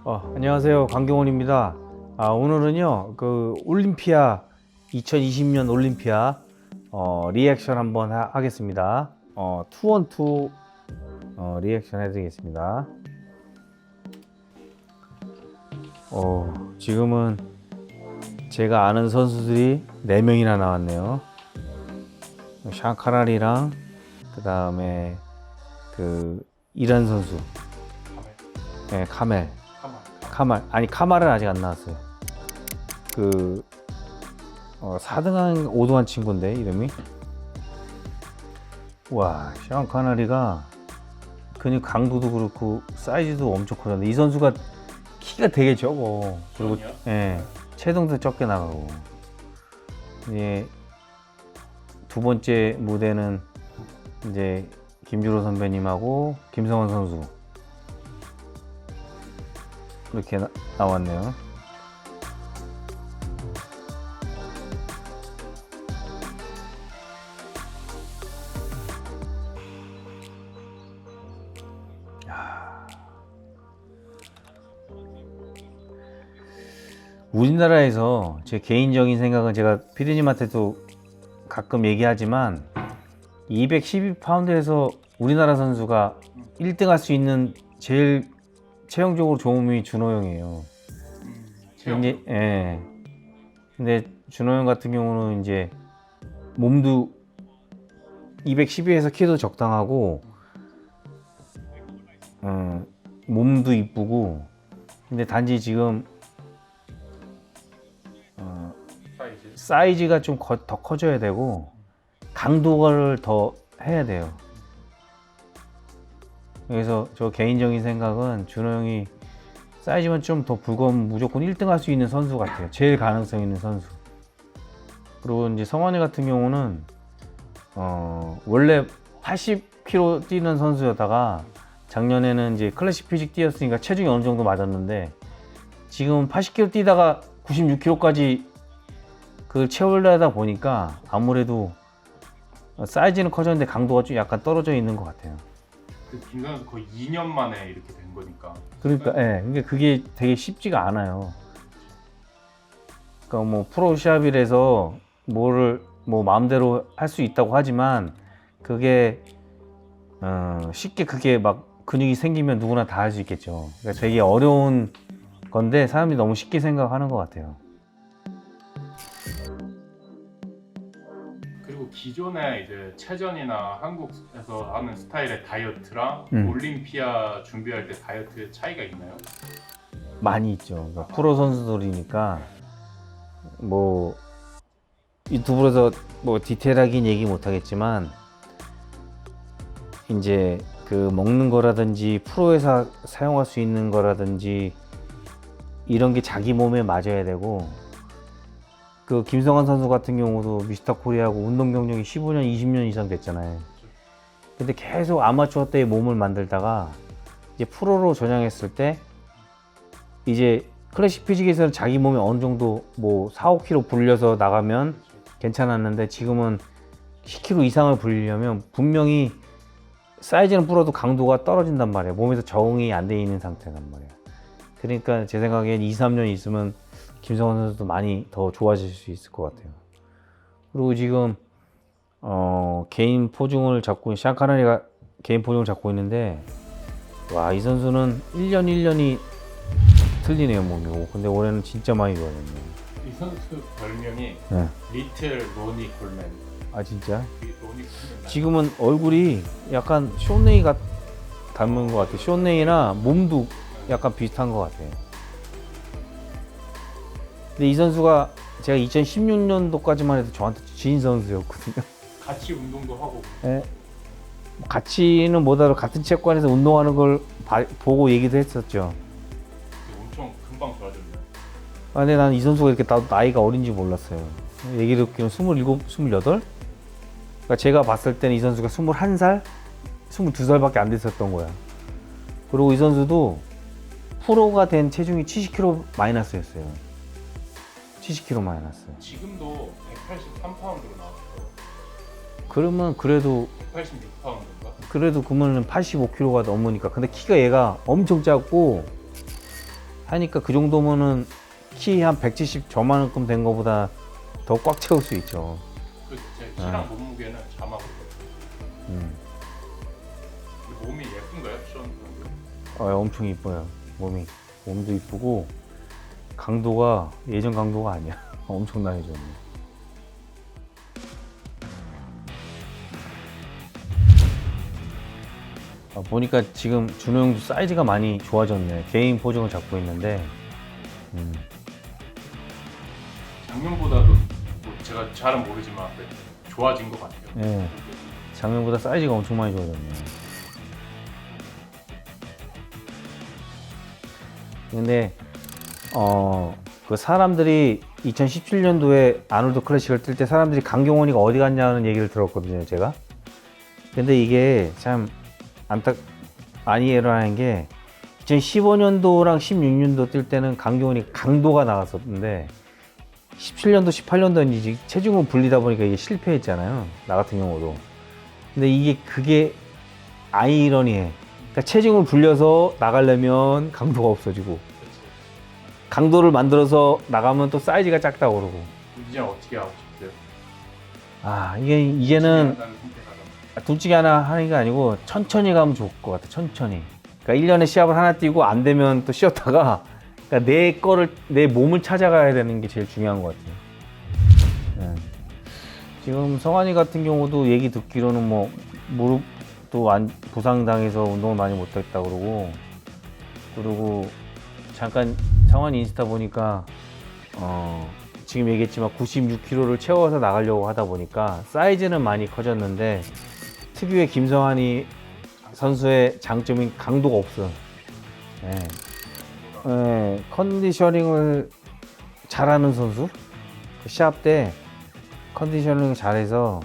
안녕하세요. 강경원입니다. 오늘은요, 올림피아, 2020년 올림피아, 리액션 한번 하겠습니다. 투원투, 리액션 해드리겠습니다. 지금은 제가 아는 선수들이 4명이나 나왔네요. 샹카랄이랑, 그 다음에, 이란 선수. 네, 카멜. 아니 카말은 아직 안 나왔어요. 4등한 5등한 친구인데 이름이. 와, 샤운 카나리가 근육 강도도 그렇고 사이즈도 엄청 커졌는데 이 선수가 키가 되게 적어. 그리고 체중도 적게 나가고. 이제 두 번째 무대는 이제 김주로 선배님하고 김성원 선수 이렇게 나왔네요. 우리나라에서 제 개인적인 생각은 제가 피디님한테도 가끔 얘기하지만 212파운드에서 우리나라 선수가 1등 할 수 있는 제일 체형적으로 좋은 분이 준호 형이에요. 근데 준호 형 같은 경우는 이제 몸도 212에서 키도 적당하고, 몸도 이쁘고, 근데 단지 지금 사이즈가 좀 더 커져야 되고 강도를 더 해야 돼요. 그래서 저 개인적인 생각은 준호 형이 사이즈만 좀 더 굵으면 무조건 1등 할 수 있는 선수 같아요. 제일 가능성 있는 선수. 그리고 이제 성환이 같은 경우는 원래 80kg 뛰는 선수였다가 작년에는 이제 클래식 피직 뛰었으니까 체중이 어느 정도 맞았는데 지금 80kg 뛰다가 96kg까지 그걸 채우려다 보니까 아무래도 사이즈는 커졌는데 강도가 좀 약간 떨어져 있는 것 같아요. 김 선수 거의 2년 만에 이렇게 된 거니까. 그러니까, 그러니까 그게 되게 쉽지가 않아요. 그러니까 뭐 프로 시합이라서 뭐를 뭐 마음대로 할 수 있다고 하지만 그게 쉽게 그게 막 근육이 생기면 누구나 다 할 수 있겠죠. 그러니까 되게 어려운 건데 사람들이 너무 쉽게 생각하는 것 같아요. 그리고 기존에 이제 체전이나 한국에서 하는 스타일의 다이어트랑 올림피아 준비할 때 다이어트의 차이가 있나요? 많이 있죠. 그러니까 프로 선수들이니까 뭐 유튜브에서 뭐 디테일하긴 얘기 못 하겠지만 이제 먹는 거라든지 프로에서 사용할 수 있는 거라든지 이런 게 자기 몸에 맞아야 되고, 김성환 선수 같은 경우도 미스터 코리아하고 운동 경력이 15년, 20년 이상 됐잖아요. 근데 계속 아마추어 때의 몸을 만들다가 이제 프로로 전향했을 때 이제 클래식 피직에서는 자기 몸에 어느 정도 뭐 4, 5kg 불려서 나가면 괜찮았는데 지금은 10kg 이상을 불리려면 분명히 사이즈는 불어도 강도가 떨어진단 말이에요. 몸에서 적응이 안 돼 있는 상태란 말이에요. 그러니까 제 생각엔 2, 3년 있으면 김성환 선수도 많이 더 좋아질 수 있을 것 같아요. 그리고 지금 개인 포징을 잡고 샹카라니가 개인 포징을 잡고 있는데 와, 이 선수는 1년 1년이 틀리네요 몸이. 근데 올해는 진짜 많이 좋아졌네요. 이 선수 별명이 리틀 로니 콜맨. 아 진짜? 로니 콜맨. 지금은 얼굴이 약간 쇼네이 닮은 것 같아요. 쇼네이나 몸도 약간 비슷한 것 같아요. 근데 이 선수가 제가 2016년도까지만 해도 저한테 지인 선수였거든요. 같이 운동도 하고. 같이는 못하고 같은 체육관에서 운동하는 걸 보고 얘기도 했었죠. 엄청 금방 좋아졌네요. 근데 난 이 선수가 이렇게 나이가 어린지 몰랐어요. 얘기 듣기로는 27, 28? 그러니까 제가 봤을 때는 이 선수가 21살? 22살밖에 안 됐었던 거야. 그리고 이 선수도 프로가 된 체중이 70kg 마이너스였어요. 70kg 마이너스. 지금도 183파운드로 나왔어요. 그러면 그래도 186파운드인가? 그러면 85kg가 넘으니까. 근데 키가 얘가 엄청 작고 하니까 그 정도면은 키 한 170 저만큼 된 거보다 더 꽉 채울 수 있죠. 제 키랑 몸무게는 자막으로. 음. 몸이 예쁜가요, 시원 선수? 엄청 이뻐요. 몸도 이쁘고 강도가 예전 강도가 아니야. 엄청나게 좋네. 보니까 지금 준호 형도 사이즈가 많이 좋아졌네. 개인 포징을 잡고 있는데 작년보다도 뭐 제가 잘은 모르지만 좋아진 것 같아요. 네. 작년보다 사이즈가 엄청 많이 좋아졌네. 근데 그 사람들이 2017년도에 아놀드 클래식을 뛸 때 사람들이 강경원이가 어디 갔냐는 얘기를 들었거든요, 제가. 근데 이게 참 아니에라는 게 2015년도랑 16년도 뛸 때는 강경원이 강도가 나갔었는데 17년도, 18년도는 이제 체중을 불리다 보니까 이게 실패했잖아요. 나 같은 경우도. 근데 그게 아이러니해. 그러니까 체중을 불려서 나가려면 강도가 없어지고 강도를 만들어서 나가면 또 사이즈가 작다고 그러고. 이제 어떻게 하고 싶어요? 이게 이제는 선택하다. 둘 중에 하나 하는 게 아니고 천천히 가면 좋을 것 같아. 천천히. 그러니까 1년에 시합을 하나 뛰고 안 되면 또 쉬었다가 그러니까 내 몸을 찾아가야 되는 게 제일 중요한 것 같아요. 네. 지금 성환이 같은 경우도 얘기 듣기로는 뭐 무릎도 부상당해서 운동을 많이 못했다 그러고, 그리고 잠깐 성환이 인스타 보니까 지금 얘기했지만 96kg를 채워서 나가려고 하다 보니까 사이즈는 많이 커졌는데 특유의 김성환이 선수의 장점인 강도가 없어. 네. 네, 컨디셔닝을 잘하는 선수? 시합 때 컨디셔닝을 잘해서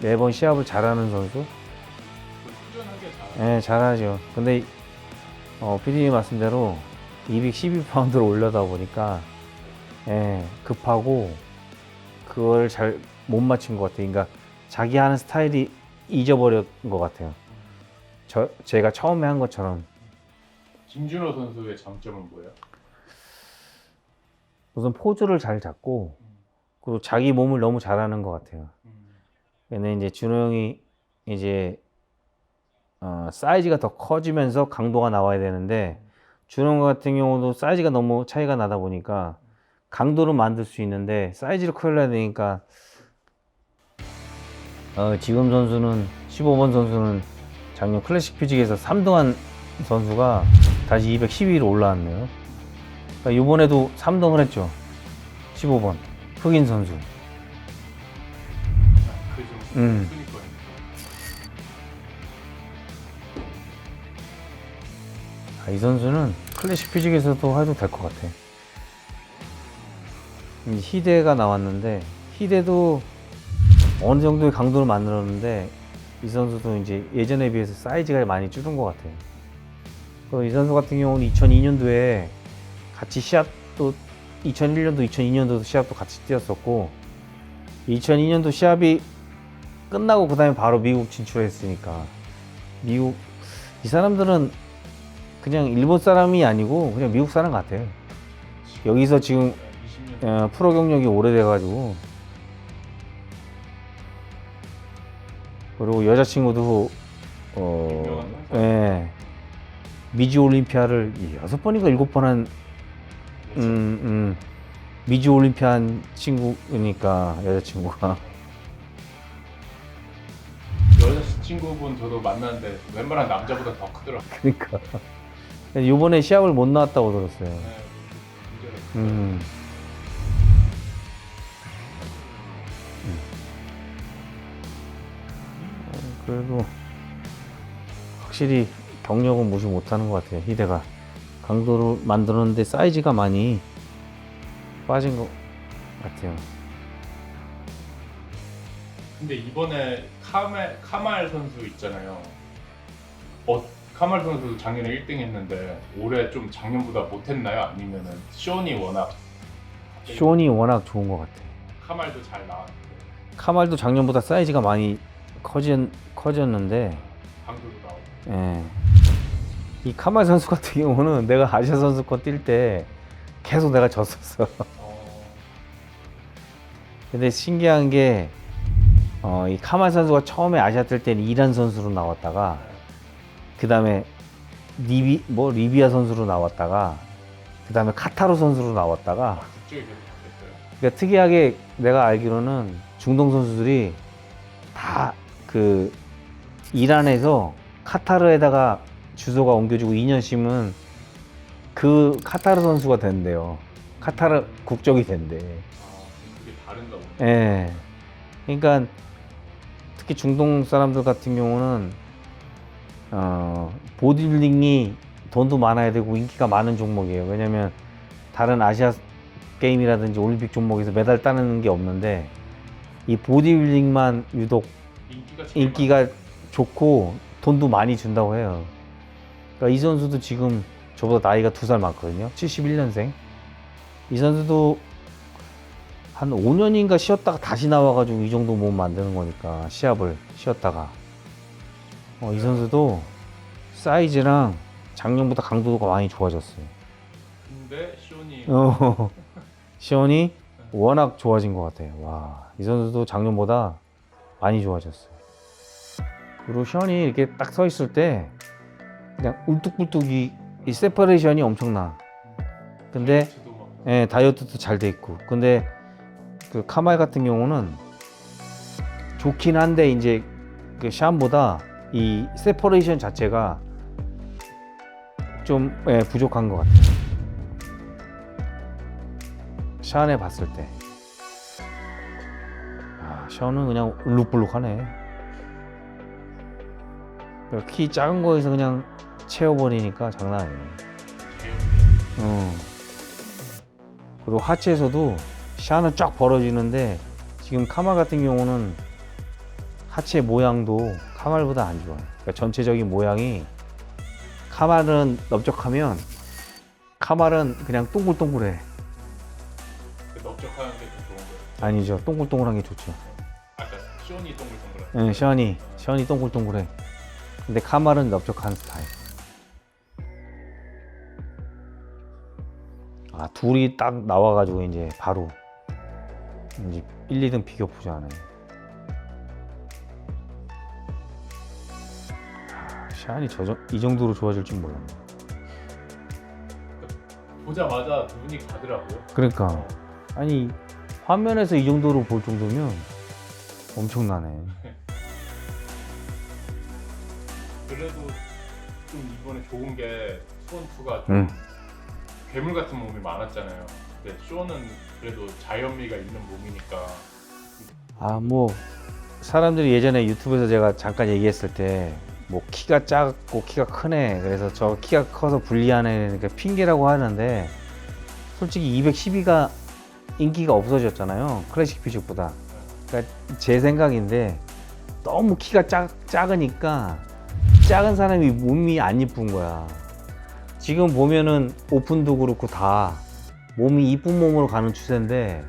매번 시합을 잘하는 선수? 꾸준하게 네, 잘하죠. 근데 PD님 말씀대로 212파운드로 올려다 보니까 급하고 그걸 잘 못 맞춘 것 같아요. 그러니까 자기 하는 스타일이 잊어버린 것 같아요. 제가 처음에 한 것처럼. 김준호 선수의 장점은 뭐예요? 우선 포즈를 잘 잡고 그리고 자기 몸을 너무 잘하는 것 같아요. 근데 이제 준호 형이 이제 사이즈가 더 커지면서 강도가 나와야 되는데 준호 형 같은 경우도 사이즈가 너무 차이가 나다 보니까 강도를 만들 수 있는데 사이즈를 커야 되니까 지금 선수는 15번 선수는 작년 클래식 퓨직에서 3등한 선수가 다시 212로 올라왔네요. 그러니까 이번에도 3등을 했죠. 15번 흑인 선수. 그좀 이 선수는 클래식 퓨직에서도 해도 될 것 같아. 희대가 나왔는데 희대도 어느 정도의 강도를 만들었는데 이 선수도 이제 예전에 비해서 사이즈가 많이 줄은 것 같아요. 이 선수 같은 경우는 2002년도에 같이 시합도 2001년도, 2002년도도 시합도 같이 뛰었었고 2002년도 시합이 끝나고 그 다음에 바로 미국 진출했으니까 이 사람들은 그냥 일본 사람이 아니고 그냥 미국 사람 같아요. 여기서 지금 20년 프로 경력이 오래돼가지고 그리고 여자친구도 미주 올림피아를 6번인가 7번 한 미주 올림피아 한 친구니까 여자친구가 여자친구분 저도 만났는데 웬만한 남자보다 더 크더라고요. 그러니까 이번에 시합을 못 나왔다고 들었어요. 문제가 그래도 확실히 경력은 무시 못하는 것 같아요. 희대가 강도를 만들었는데 사이즈가 많이 빠진 것 같아요. 근데 이번에 카말 선수 있잖아요. 카말 선수 작년에 1등 했는데 올해 좀 작년보다 못했나요? 아니면은 쇼니 워낙 좋은 것 같아. 카말도 잘 나왔는데 카말도 작년보다 사이즈가 많이 커졌는데 강도도 나오고. 예. 이 카말 선수 같은 경우는 내가 아시아 선수권 뛸 때 계속 내가 졌었어. 근데 신기한 게 이 카말 선수가 처음에 아시아 뛸 때는 이란 선수로 나왔다가 그 다음에 리비아 선수로 나왔다가 그 다음에 카타르 선수로 나왔다가 국적이 계속 바뀌었어요. 그러니까 특이하게 내가 알기로는 중동 선수들이 다 그 이란에서 카타르에다가 주소가 옮겨지고 2년 씩은 그 카타르 선수가 된대요. 카타르 국적이 된대. 그게 다른가 보네. 예. 그러니까 특히 중동 사람들 같은 경우는 보디빌딩이 돈도 많아야 되고 인기가 많은 종목이에요. 왜냐면 다른 아시아 게임이라든지 올림픽 종목에서 메달 따는 게 없는데 이 보디빌딩만 유독 인기가 좋고 돈도 많이 준다고 해요. 그러니까 이 선수도 지금 저보다 나이가 2살 많거든요. 71년생. 이 선수도 한 5년인가 쉬었다가 다시 나와가지고 이 정도 몸 만드는 거니까 시합을 쉬었다가 이 선수도 사이즈랑 작년보다 강도가 많이 좋아졌어요. 근데 쇼니 시온이 워낙 좋아진 것 같아요. 와, 이 선수도 작년보다 많이 좋아졌어요. 그리고 시온이 이렇게 딱 서 있을 때 그냥 울뚝불뚝 이 세퍼레이션이 엄청나. 근데 예, 다이어트도 잘 돼 있고. 근데 그 카말 같은 경우는 좋긴 한데 이제 그 샤안보다 이 세퍼레이션 자체가 좀 부족한 것 같아요. 샤안에 봤을 때. 샤안은 그냥 울룩불룩하네. 키 작은 거에서 그냥 채워버리니까 장난 아니에요. 그리고 하체에서도 샤안은 쫙 벌어지는데 지금 카말 같은 경우는 하체 모양도 카말보다 안 좋아요. 그러니까 전체적인 모양이 카말은 넓적하면 카말은 그냥 동글동글해. 넓적하는 게 더 좋은 거예요. 아니죠. 동글동글한 게 좋죠. 아까 쇼니 동글동글한. 응, 샤안이 동글동글해. 근데 카말은 넓적한 스타일. 둘이 딱 나와가지고 이제 바로 이제 1, 2등 비교 보자네. 샤안이 이 정도로 좋아질 줄 몰랐네. 보자마자 눈이 가더라고요. 그러니까 아니 화면에서 이 정도로 볼 정도면 엄청나네. 그래도 좀 이번에 좋은 게 수원2가 좀 괴물 같은 몸이 많았잖아요. 근데 쇼는 그래도 자연미가 있는 몸이니까. 뭐 사람들이 예전에 유튜브에서 제가 잠깐 얘기했을 때 뭐 키가 작고 키가 크네, 그래서 저 키가 커서 불리하네, 그러니까 핑계라고 하는데 솔직히 212가 인기가 없어졌잖아요, 클래식 피직보다. 그러니까 제 생각인데 너무 키가 작으니까 작은 사람이 몸이 안 이쁜 거야. 지금 보면은 오픈도 그렇고 다 몸이 이쁜 몸으로 가는 추세인데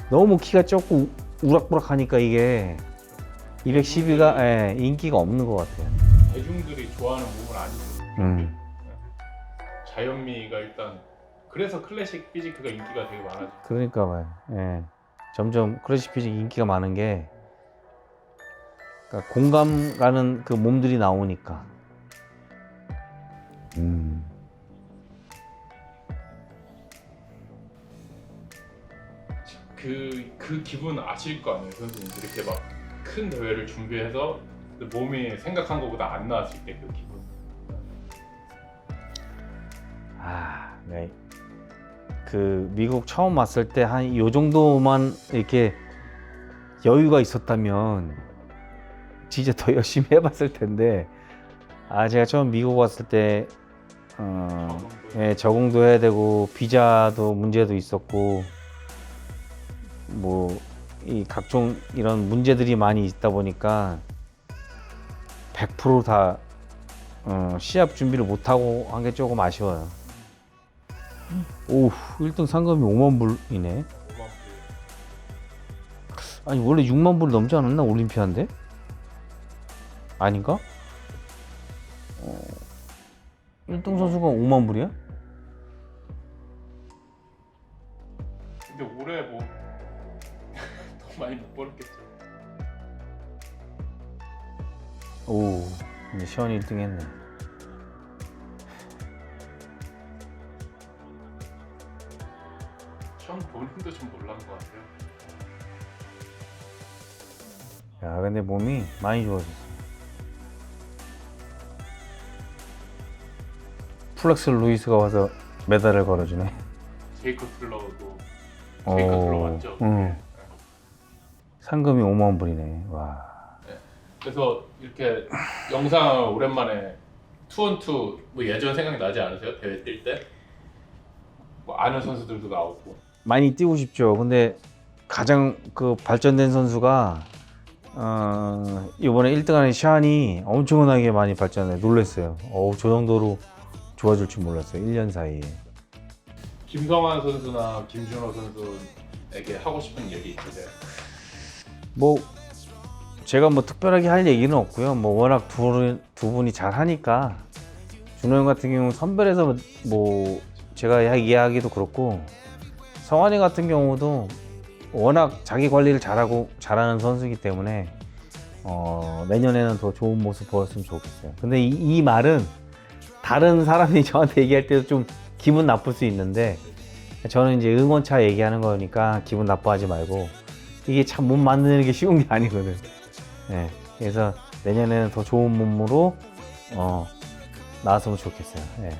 너무 키가 적고 우락부락하니까 이게 212가 인기가 없는 것 같아요. 대중들이 좋아하는 몸은 아니죠. 자연미가 일단 그래서 클래식 피지크가 인기가 되게 많아져. 그러니까 봐요. 점점 클래식 피직 인기가 많은 게 그러니까 공감 가는 그 몸들이 나오니까. 그 기분 아실 거 아니에요, 선생님. 이렇게 막 큰 대회를 준비해서 몸이 생각한 것보다 안 나왔을 때 그 기분. 네. 그 미국 처음 왔을 때 한 요 정도만 이렇게 여유가 있었다면 진짜 더 열심히 해봤을 텐데, 제가 처음 미국 왔을 때 적응도 해야 되고 비자도 문제도 있었고 뭐 이 각종 이런 문제들이 많이 있다 보니까 100% 다 시합 준비를 못하고 한 게 조금 아쉬워요. 오, 1등 상금이 5만 불이네. 아니 원래 6만 불 넘지 않았나, 올림피아인데? 아닌가? 1등 선수가 5만 불이야? 근데 올해 뭐 더 많이 못 벌었겠죠. 오, 이제 시원이 1등 했네. 전 본인도 좀 놀란 것 같아요. 야, 근데 몸이 많이 좋아졌어. 플렉스 루이스가 와서 메달을 걸어주네. 제이커 틀러도 제이커 틀러 맞죠? 응. 상금이 5만 불이네. 와. 그래서 이렇게 영상을 오랜만에 투원투 뭐 예전 생각이 나지 않으세요? 대회 뛸 때? 뭐 아는 선수들도 나오고. 많이 뛰고 싶죠. 근데 가장 그 발전된 선수가 이번에 1등하는 샤니 엄청나게 많이 발전해. 놀랐어요. 저 정도로 좋아질 줄 몰랐어요. 1년 사이에. 김성환 선수나 김준호 선수에게 하고 싶은 얘기 있으세요? 뭐 제가 뭐 특별하게 할 얘기는 없고요. 뭐 워낙 두 분이 잘 하니까 준호 형 같은 경우는 선별해서 뭐 제가 이야기하기도 그렇고 성환이 같은 경우도 워낙 자기 관리를 잘하는 선수이기 때문에 내년에는 더 좋은 모습 보였으면 좋겠어요. 근데 이 말은 다른 사람이 저한테 얘기할 때도 좀 기분 나쁠 수 있는데 저는 이제 응원차 얘기하는 거니까 기분 나빠하지 말고 이게 참 몸 만드는 게 쉬운 게 아니거든. 네, 그래서 내년에는 더 좋은 몸으로 나왔으면 좋겠어요. 네.